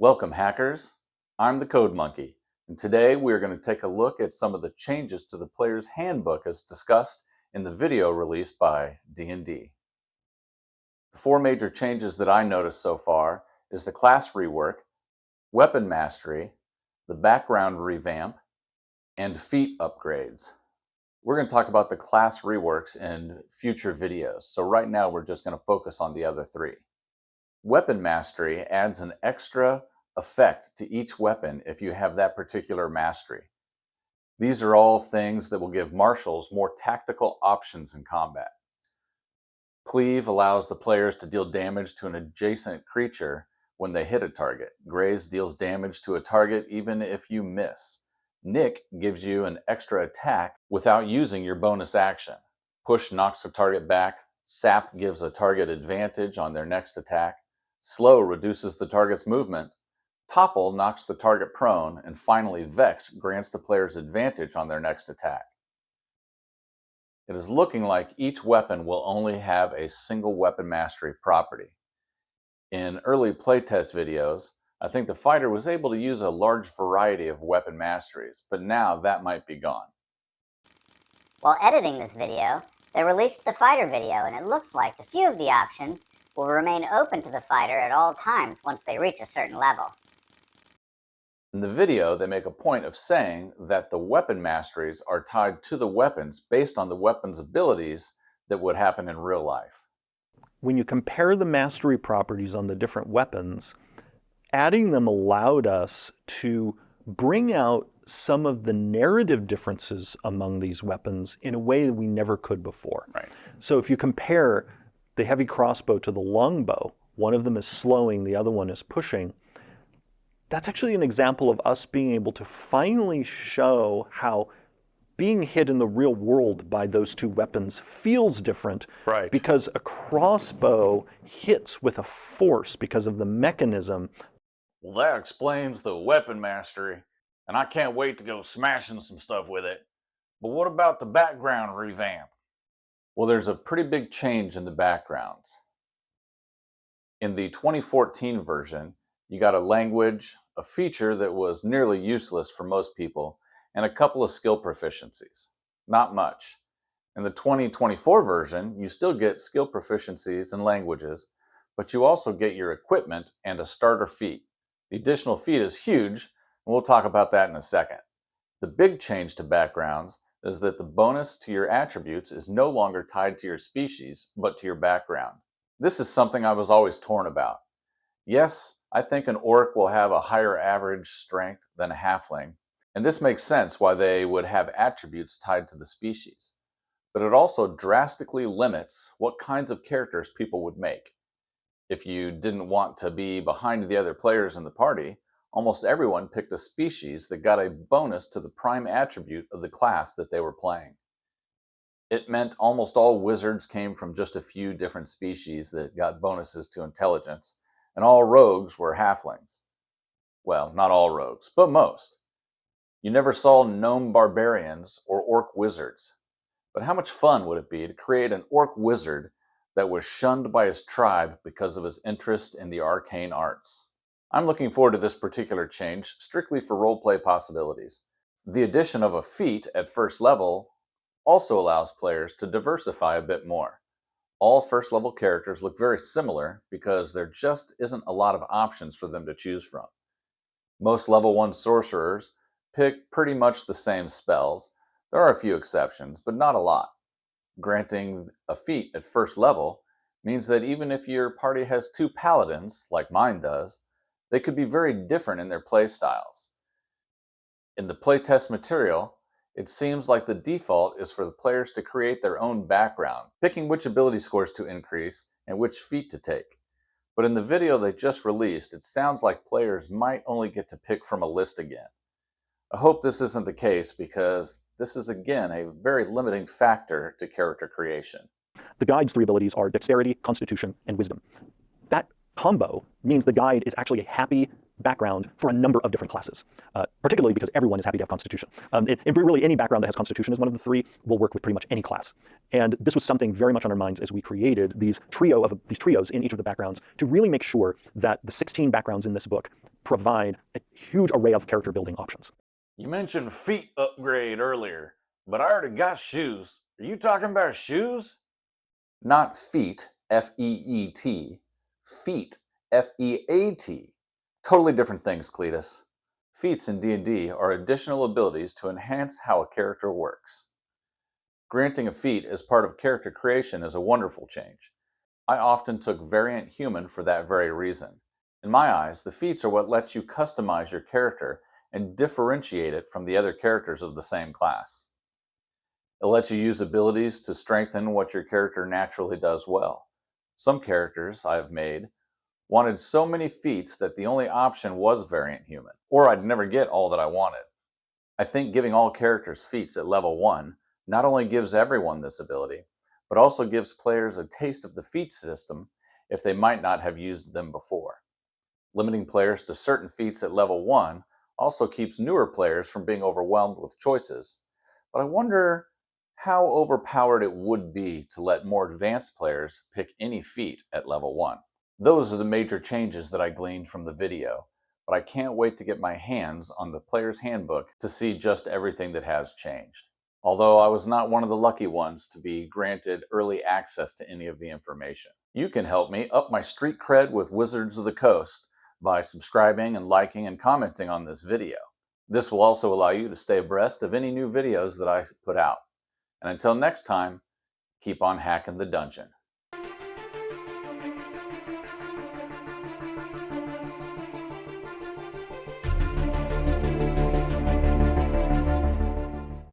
Welcome, hackers. I'm the Code Monkey, and today we are going to take a look at some of the changes to the player's handbook as discussed in the video released by D&D. The four major changes that I noticed so far is the class rework, weapon mastery, the background revamp, and feat upgrades. We're going to talk about the class reworks in future videos, so right now we're just going to focus on the other three. Weapon mastery adds an extra effect to each weapon if you have that particular mastery. These are all things that will give martials more tactical options in combat. Cleave allows the players to deal damage to an adjacent creature when they hit a target. Graze deals damage to a target even if you miss. Nick gives you an extra attack without using your bonus action. Push knocks a target back. Sap gives a target advantage on their next attack. Slow reduces the target's movement. Topple knocks the target prone, and finally Vex grants the players advantage on their next attack. It is looking like each weapon will only have a single weapon mastery property. In early playtest videos, I think the fighter was able to use a large variety of weapon masteries, but now that might be gone. While editing this video, they released the fighter video, and it looks like a few of the options will remain open to the fighter at all times once they reach a certain level. In the video, they make a point of saying that the weapon masteries are tied to the weapons based on the weapon's abilities that would happen in real life. When you compare the mastery properties on the different weapons, adding them allowed us to bring out some of the narrative differences among these weapons in a way that we never could before. Right. So if you compare the heavy crossbow to the longbow, one of them is slowing, the other one is pushing. That's actually an example of us being able to finally show how being hit in the real world by those two weapons feels different. Right. Because a crossbow hits with a force because of the mechanism. Well, that explains the weapon mastery, and I can't wait to go smashing some stuff with it. But what about the background revamp? Well, there's a pretty big change in the backgrounds. In the 2014 version, you got a language, a feature that was nearly useless for most people, and a couple of skill proficiencies. Not much. In the 2024 version, you still get skill proficiencies and languages, but you also get your equipment and a starter feat. The additional feat is huge, and we'll talk about that in a second. The big change to backgrounds is that the bonus to your attributes is no longer tied to your species, but to your background. This is something I was always torn about. Yes, I think an orc will have a higher average strength than a halfling, and this makes sense why they would have attributes tied to the species. But it also drastically limits what kinds of characters people would make. If you didn't want to be behind the other players in the party, almost everyone picked a species that got a bonus to the prime attribute of the class that they were playing. It meant almost all wizards came from just a few different species that got bonuses to intelligence, and all rogues were halflings. Well, not all rogues, but most. You never saw gnome barbarians or orc wizards. But how much fun would it be to create an orc wizard that was shunned by his tribe because of his interest in the arcane arts? I'm looking forward to this particular change strictly for roleplay possibilities. The addition of a feat at first level also allows players to diversify a bit more. All first level characters look very similar because there just isn't a lot of options for them to choose from. Most level 1 sorcerers pick pretty much the same spells. There are a few exceptions, but not a lot. Granting a feat at first level means that even if your party has 2 paladins, like mine does, they could be very different in their play styles. In the playtest material, it seems like the default is for the players to create their own background, picking which ability scores to increase and which feat to take. But in the video they just released, it sounds like players might only get to pick from a list again. I hope this isn't the case because this is again a very limiting factor to character creation. The guide's 3 abilities are dexterity, constitution, and wisdom. That combo means the guide is actually a happy background for a number of different classes, particularly because everyone is happy to have constitution. Really any background that has constitution as one of the 3 will work with pretty much any class. And this was something very much on our minds as we created these trios in each of the backgrounds to really make sure that the 16 backgrounds in this book provide a huge array of character building options. You mentioned feet upgrade earlier, but I already got shoes. Are you talking about shoes? Not feet, F-E-E-T. Feet, F-E-A-T. Totally different things, Cletus. Feats in D&D are additional abilities to enhance how a character works. Granting a feat as part of character creation is a wonderful change. I often took Variant Human for that very reason. In my eyes, the feats are what lets you customize your character and differentiate it from the other characters of the same class. It lets you use abilities to strengthen what your character naturally does well. Some characters I have made wanted so many feats that the only option was Variant Human, or I'd never get all that I wanted. I think giving all characters feats at level 1 not only gives everyone this ability, but also gives players a taste of the feat system if they might not have used them before. Limiting players to certain feats at level 1 also keeps newer players from being overwhelmed with choices, but I wonder how overpowered it would be to let more advanced players pick any feat at level 1. Those are the major changes that I gleaned from the video, but I can't wait to get my hands on the player's handbook to see just everything that has changed. Although I was not one of the lucky ones to be granted early access to any of the information. You can help me up my street cred with Wizards of the Coast by subscribing and liking and commenting on this video. This will also allow you to stay abreast of any new videos that I put out. And until next time, keep on hacking the dungeon.